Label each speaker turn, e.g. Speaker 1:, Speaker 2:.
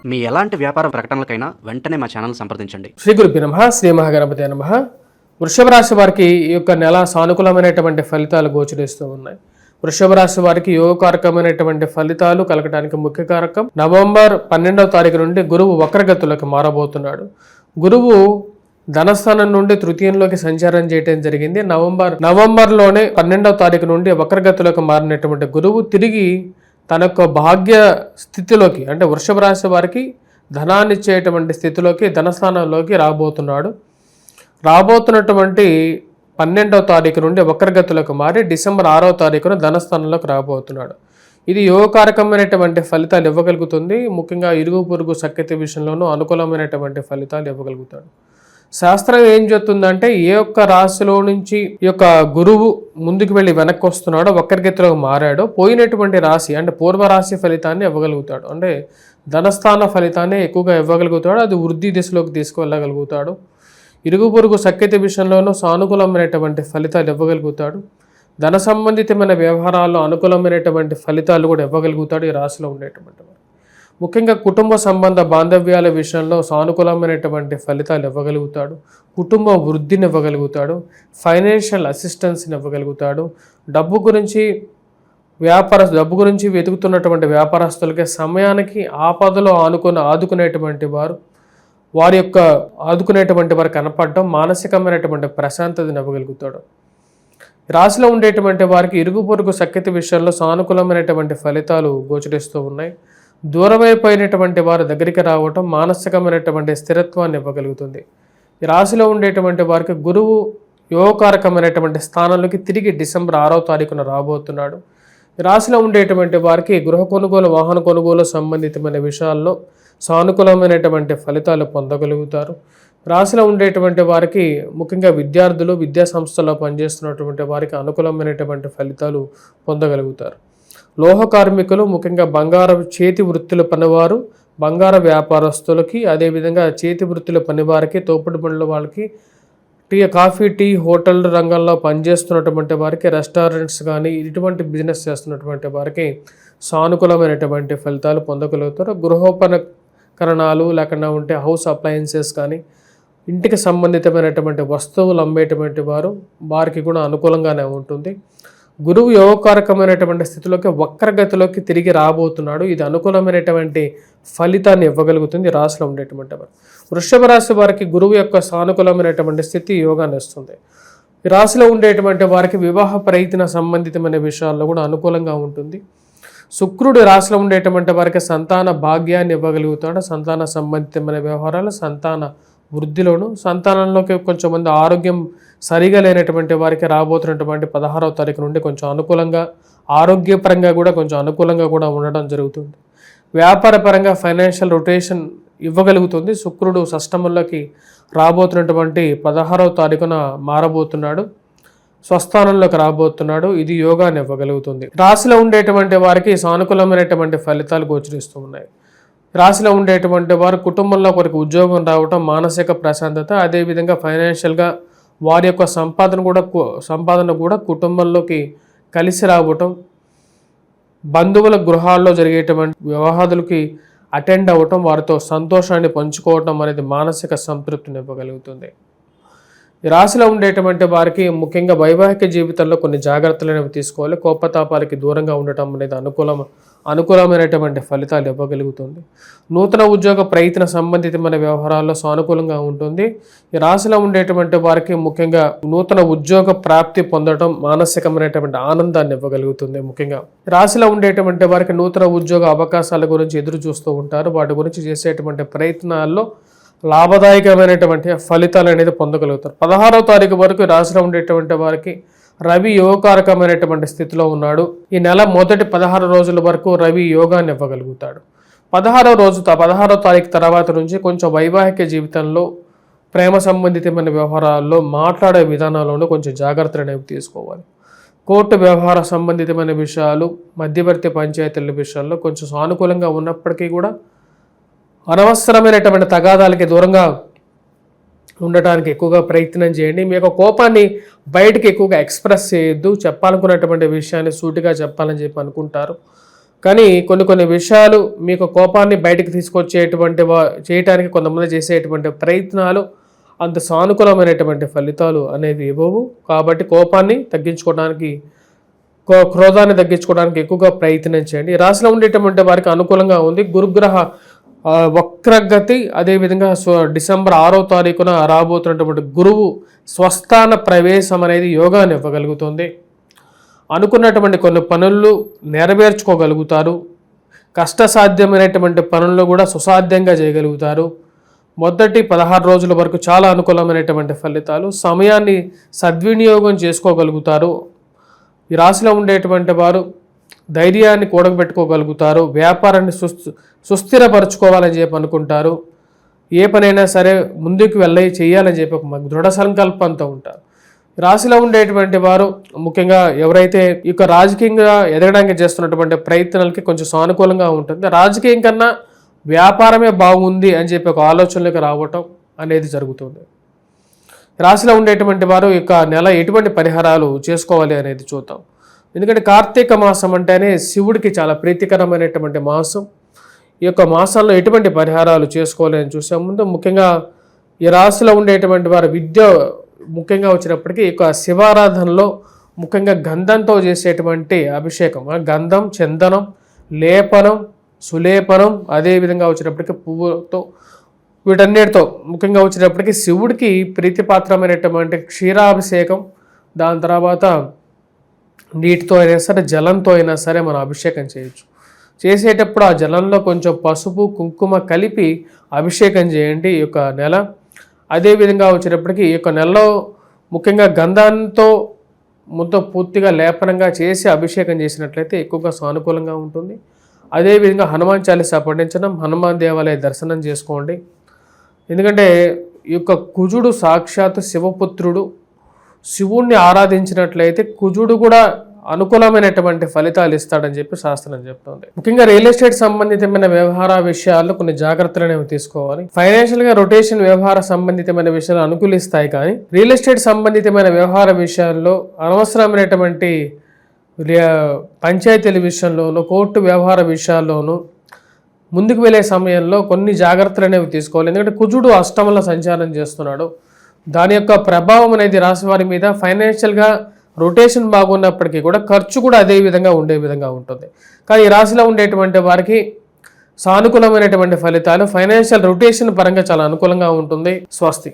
Speaker 1: మీ ఎలాంటి వ్యాపార ప్రకటనలకైనా వెంటనే మా ఛానల్ సంప్రదించండి.
Speaker 2: శ్రీ గురుభ్యో నమః. శ్రీ మహాగణపతి నమః. వృషభ రాశి వారికి ఈ యొక్క నెల సానుకూలమైనటువంటి ఫలితాలు గోచరిస్తూ ఉన్నాయి. వృషభ రాశి వారికి యోగకారకమైనటువంటి ఫలితాలు కలగడానికి ముఖ్య కారకం నవంబర్ 12వ తారీఖు నుండి గురువు వక్రగతులకు మారబోతున్నాడు. గురువు ధనస్థానం నుండి తృతీయంలోకి సంచారం చేయడం జరిగింది. నవంబర్లోనే 12వ తారీఖు నుండి వక్రగతులకు మారినటువంటి గురువు తిరిగి తన యొక్క భాగ్య స్థితిలోకి, అంటే వృషభ రాశి వారికి ధనాన్ని ఇచ్చేటువంటి స్థితిలోకి, ధనస్థానంలోకి రాబోతున్నటువంటి 12వ తారీఖు నుండి వక్రగతులకు మారి డిసెంబర్ 6వ తారీఖున ధనస్థానంలోకి రాబోతున్నాడు. ఇది యోగకారకమైనటువంటి ఫలితాలు ఇవ్వగలుగుతుంది. ముఖ్యంగా ఇరుగు పొరుగు సఖ్యత విషయంలోనూ అనుకూలమైనటువంటి ఫలితాలు ఇవ్వగలుగుతాడు. శాస్త్రం ఏం చెప్తుందంటే, ఏ ఒక్క రాశిలో నుంచి ఈ యొక్క గురువు ముందుకు వెళ్ళి వెనక్కి వస్తున్నాడో, వక్రగతిలోకి మారాడో, పోయినటువంటి రాశి అంటే పూర్వరాశి ఫలితాన్ని ఇవ్వగలుగుతాడు. అంటే ధనస్థాన ఫలితాన్ని ఎక్కువగా ఇవ్వగలుగుతాడు. అది వృద్ధి దిశలోకి తీసుకువెళ్ళగలుగుతాడు. ఇరుగు పొరుగు సఖ్యత విషయంలోనూ సానుకూలమైనటువంటి ఫలితాలు ఇవ్వగలుగుతాడు. ధన సంబంధితమైన వ్యవహారాల్లో అనుకూలమైనటువంటి ఫలితాలు కూడా ఇవ్వగలుగుతాడు ఈ రాశిలో ఉండేటువంటి వారు. ముఖ్యంగా కుటుంబ సంబంధ బాంధవ్యాల విషయంలో సానుకూలమైనటువంటి ఫలితాలు ఇవ్వగలుగుతాడు. కుటుంబ వృద్ధిని ఇవ్వగలుగుతాడు. ఫైనాన్షియల్ అసిస్టెన్స్ని ఇవ్వగలుగుతాడు. డబ్బు గురించి వెతుకుతున్నటువంటి వ్యాపారస్తులకి సమయానికి ఆపదలో ఆదుకునేటువంటి వారు కనపడడం మానసికమైనటువంటి ప్రశాంతతను ఇవ్వగలుగుతాడు. రాశిలో ఉండేటువంటి వారికి ఇరుగు పొరుగు సఖ్యత విషయంలో సానుకూలమైనటువంటి ఫలితాలు గోచరిస్తూ ఉన్నాయి. దూరమైపోయినటువంటి వారి దగ్గరికి రావటం మానసికమైనటువంటి స్థిరత్వాన్ని ఇవ్వగలుగుతుంది. ఈ రాశిలో ఉండేటువంటి వారికి గురువు యోగకారకమైనటువంటి స్థానంలోకి తిరిగి డిసెంబర్ 6వ తారీఖున రాబోతున్నాడు. ఈ రాశిలో ఉండేటువంటి వారికి గృహ కొనుగోలు, వాహన కొనుగోలు సంబంధితమైన విషయాల్లో సానుకూలమైనటువంటి ఫలితాలు పొందగలుగుతారు. రాశిలో ఉండేటువంటి వారికి ముఖ్యంగా విద్యార్థులు, విద్యా సంస్థల్లో పనిచేస్తున్నటువంటి వారికి అనుకూలమైనటువంటి ఫలితాలు పొందగలుగుతారు. లోహ కార్మికులు, ముఖ్యంగా బంగారు చేతి వృత్తుల పనివారు, బంగార వ్యాపారస్తులకి, అదేవిధంగా చేతి వృత్తుల పనివారికి, తోపుడు బండ్ల వాళ్ళకి, కాఫీ టీ హోటల్ రంగంలో పనిచేస్తున్నటువంటి వారికి, రెస్టారెంట్స్ కానీ ఇటువంటి బిజినెస్ చేస్తున్నటువంటి వారికి సానుకూలమైనటువంటి ఫలితాలు పొందగలుగుతారు. గృహోపకరణాలు లేకుండా ఉంటే హౌస్ అప్లయన్సెస్ కానీ, ఇంటికి సంబంధితమైనటువంటి వస్తువులు అమ్మేటువంటి వారికి కూడా అనుకూలంగానే ఉంటుంది. గురువు యోగకారకమైనటువంటి స్థితిలోకి వక్రగతిలోకి తిరిగి రాబోతున్నాడు. ఇది అనుకూలమైనటువంటి ఫలితాన్ని ఇవ్వగలుగుతుంది రాశిలో ఉండేటువంటి వారు. వృషభ రాశి వారికి గురువు యొక్క సానుకూలమైనటువంటి స్థితి యోగాన్ని ఇస్తుంది. ఈ రాశిలో ఉండేటువంటి వారికి వివాహ ప్రయత్న సంబంధితమైన విషయాల్లో కూడా అనుకూలంగా ఉంటుంది. శుక్రుడు రాశిలో ఉండేటువంటి వారికి సంతాన భాగ్యాన్ని ఇవ్వగలుగుతాడు. సంతాన సంబంధితమైన వ్యవహారాలు, సంతాన వృద్ధిలోను, సంతానంలోకి కొంచెం మంది ఆరోగ్యం సరిగా లేనటువంటి వారికి రాబోతున్నటువంటి 16వ తారీఖు నుండి కొంచెం అనుకూలంగా, ఆరోగ్యపరంగా కూడా కొంచెం అనుకూలంగా కూడా ఉండడం జరుగుతుంది. వ్యాపార పరంగా ఫైనాన్షియల్ రొటేషన్ ఇవ్వగలుగుతుంది. శుక్రుడు షష్టమంలోకి రాబోతున్నటువంటి 16వ తారీఖున మారబోతున్నాడు, స్వస్థానంలోకి రాబోతున్నాడు. ఇది యోగాన్ని ఇవ్వగలుగుతుంది. రాశిలో ఉండేటువంటి వారికి సానుకూలమైనటువంటి ఫలితాలు గోచరిస్తూ ఉన్నాయి. రాశిలో ఉండేటువంటి వారు కుటుంబంలో ఒకరికి ఉద్యోగం రావటం, మానసిక ప్రశాంతత, అదేవిధంగా ఫైనాన్షియల్గా వారి యొక్క సంపాదన కూడా కుటుంబంలోకి కలిసి రావటం, బంధువుల గృహాల్లో జరిగేటువంటి వ్యవహారాలకి అటెండ్ అవ్వటం, వారితో సంతోషాన్ని పంచుకోవటం అనేది మానసిక సంతృప్తిని ఇవ్వగలుగుతుంది. ఈ రాశిలో ఉండేటువంటి వారికి ముఖ్యంగా వైవాహిక జీవితంలో కొన్ని జాగ్రత్తలు అనేవి తీసుకోవాలి. కోపతాపాలకి దూరంగా ఉండటం అనేది అనుకూలమైనటువంటి ఫలితాలు ఇవ్వగలుగుతుంది. నూతన ఉద్యోగ ప్రయత్న సంబంధితమైన వ్యవహారాల్లో సానుకూలంగా ఉంటుంది. ఈ రాశిలో ఉండేటువంటి వారికి ముఖ్యంగా నూతన ఉద్యోగ ప్రాప్తి పొందడం మానసికమైనటువంటి ఆనందాన్ని ఇవ్వగలుగుతుంది. ముఖ్యంగా రాశిలో ఉండేటువంటి వారికి నూతన ఉద్యోగ అవకాశాల గురించి ఎదురు చూస్తూ ఉంటారు. వాటి గురించి చేసేటువంటి ప్రయత్నాల్లో లాభదాయకమైనటువంటి ఫలితాలు అనేది పొందగలుగుతారు. 16వ తారీఖు వరకు రాశిలో ఉండేటువంటి వారికి రవి యోగకారకమైనటువంటి స్థితిలో ఉన్నాడు. ఈ నెల మొదటి 16 రోజుల వరకు రవి యోగాన్ని ఇవ్వగలుగుతాడు. 16వ తారీఖు తర్వాత నుంచి కొంచెం వైవాహిక జీవితంలో, ప్రేమ సంబంధితమైన వ్యవహారాల్లో, మాట్లాడే విధానాల్లోనూ కొంచెం జాగ్రత్తలు అనేవి తీసుకోవాలి. కోర్టు వ్యవహార సంబంధితమైన విషయాలు, మధ్యవర్తి పంచాయతీల విషయాల్లో కొంచెం సానుకూలంగా ఉన్నప్పటికీ కూడా అనవసరమైనటువంటి తగాదాలకి దూరంగా ఉండటానికి ఎక్కువగా ప్రయత్నం చేయండి. మీ యొక్క కోపాన్ని బయటకు ఎక్కువగా ఎక్స్ప్రెస్ చేయొద్దు. చెప్పాలనుకున్నటువంటి విషయాన్ని సూటిగా చెప్పాలని చెప్పి అనుకుంటారు. కానీ కొన్ని విషయాలు మీకు కోపాన్ని బయటకు తీసుకొచ్చేటువంటి చేయటానికి కొంతమంది చేసేటువంటి ప్రయత్నాలు అంత సానుకూలమైనటువంటి ఫలితాలు అనేవి ఇవ్వవు. కాబట్టి కోపాన్ని తగ్గించుకోవడానికి, క్రోధాన్ని తగ్గించుకోవడానికి ఎక్కువగా ప్రయత్నం చేయండి. ఈ రాశిలో ఉండేటువంటి వారికి అనుకూలంగా ఉంది. గురుగ్రహ వక్రగతి, అదేవిధంగా డిసెంబర్ 6వ తారీఖున రాబోతున్నటువంటి గురువు స్వస్థాన ప్రవేశం అనేది యోగాన్ని ఇవ్వగలుగుతుంది. అనుకున్నటువంటి కొన్ని పనులు నెరవేర్చుకోగలుగుతారు. కష్టసాధ్యమైనటువంటి పనులు కూడా సుసాధ్యంగా చేయగలుగుతారు. మొదటి 16 రోజుల వరకు చాలా అనుకూలమైనటువంటి ఫలితాలు. సమయాన్ని సద్వినియోగం చేసుకోగలుగుతారు. ఈ రాశిలో ఉండేటువంటి వారు ధైర్యాన్ని కూడబెట్టుకోగలుగుతారు. వ్యాపారాన్ని సుస్థిరపరచుకోవాలని చెప్పి అనుకుంటారు. ఏ పనైనా సరే ముందుకు చేయాలని చెప్పి ఒక దృఢ సంకల్పంతో ఉంటారు. రాశిలో ఉండేటువంటి వారు ముఖ్యంగా ఎవరైతే ఈ యొక్క రాజకీయంగా ఎదగడానికి చేస్తున్నటువంటి ప్రయత్నాలకి కొంచెం సానుకూలంగా ఉంటుంది. రాజకీయం కన్నా వ్యాపారమే బాగుంది అని చెప్పి ఒక ఆలోచనలోకి రావటం అనేది జరుగుతుంది. రాశిలో ఉండేటువంటి వారు ఈ యొక్క నెల ఎటువంటి పరిహారాలు చేసుకోవాలి అనేది చూద్దాం. ఎందుకంటే కార్తీక మాసం అంటేనే శివుడికి చాలా ప్రీతికరమైనటువంటి మాసం. ఈ యొక్క మాసంలో ఎటువంటి పరిహారాలు చేసుకోవాలి అని చూసే ముందు ముఖ్యంగా ఈ రాశిలో ఉండేటువంటి వారి విద్య ముఖ్యంగా వచ్చినప్పటికీ ఈ యొక్క శివారాధనలో ముఖ్యంగా గంధంతో చేసేటువంటి అభిషేకం, గంధం, చందనం, లేపనం, సులేపనం, అదేవిధంగా వచ్చినప్పటికీ పువ్వుతో, వీటన్నిటితో ముఖ్యంగా వచ్చేటప్పటికి శివుడికి ప్రీతిపాత్రమైనటువంటి క్షీరాభిషేకం, దాని తర్వాత నీటితో అయినా సరే జలంతో అయినా సరే మనం అభిషేకం చేయొచ్చు. చేసేటప్పుడు ఆ జలంలో కొంచెం పసుపు, కుంకుమ కలిపి అభిషేకం చేయండి ఈ యొక్క నెల. అదేవిధంగా వచ్చేటప్పటికి ఈ యొక్క నెలలో ముఖ్యంగా గంధంతో పూర్తిగా లేపనంగా చేసి అభిషేకం చేసినట్లయితే ఎక్కువగా సానుకూలంగా ఉంటుంది. అదేవిధంగా హనుమాన్ చాలీసా పఠించడం, హనుమాన్ దేవాలయ దర్శనం చేసుకోండి. ఎందుకంటే ఈ యొక్క కుజుడు సాక్షాత్ శివపుత్రుడు. శివుణ్ణి ఆరాధించినట్లయితే కుజుడు కూడా అనుకూలమైనటువంటి ఫలితాలు ఇస్తాడని చెప్పి శాస్త్రం చెప్తుంది. ముఖ్యంగా రియల్ ఎస్టేట్ సంబంధితమైన వ్యవహార విషయాల్లో కొన్ని జాగ్రత్తలు అనేవి తీసుకోవాలి. ఫైనాన్షియల్ గా రొటేషన్ వ్యవహార సంబంధితమైన విషయాలు అనుకూలిస్తాయి, కానీ రియల్ ఎస్టేట్ సంబంధితమైన వ్యవహార విషయాల్లో అనవసరమైనటువంటి పంచాయతీల విషయంలోనూ, కోర్టు వ్యవహార విషయాల్లోనూ ముందుకు వెళ్ళే సమయంలో కొన్ని జాగ్రత్తలు అనేవి తీసుకోవాలి. ఎందుకంటే కుజుడు అష్టమంలో సంచారం చేస్తున్నాడు. దాని యొక్క ప్రభావం అనేది రాశి వారి మీద ఫైనాన్షియల్గా రొటేషన్ బాగున్నప్పటికీ కూడా ఖర్చు కూడా అదే విధంగా ఉండే విధంగా ఉంటుంది. కానీ ఈ రాశిలో ఉండేటువంటి వారికి సానుకూలమైనటువంటి ఫలితాలు, ఫైనాన్షియల్ రొటేషన్ పరంగా చాలా అనుకూలంగా ఉంటుంది. స్వస్తి.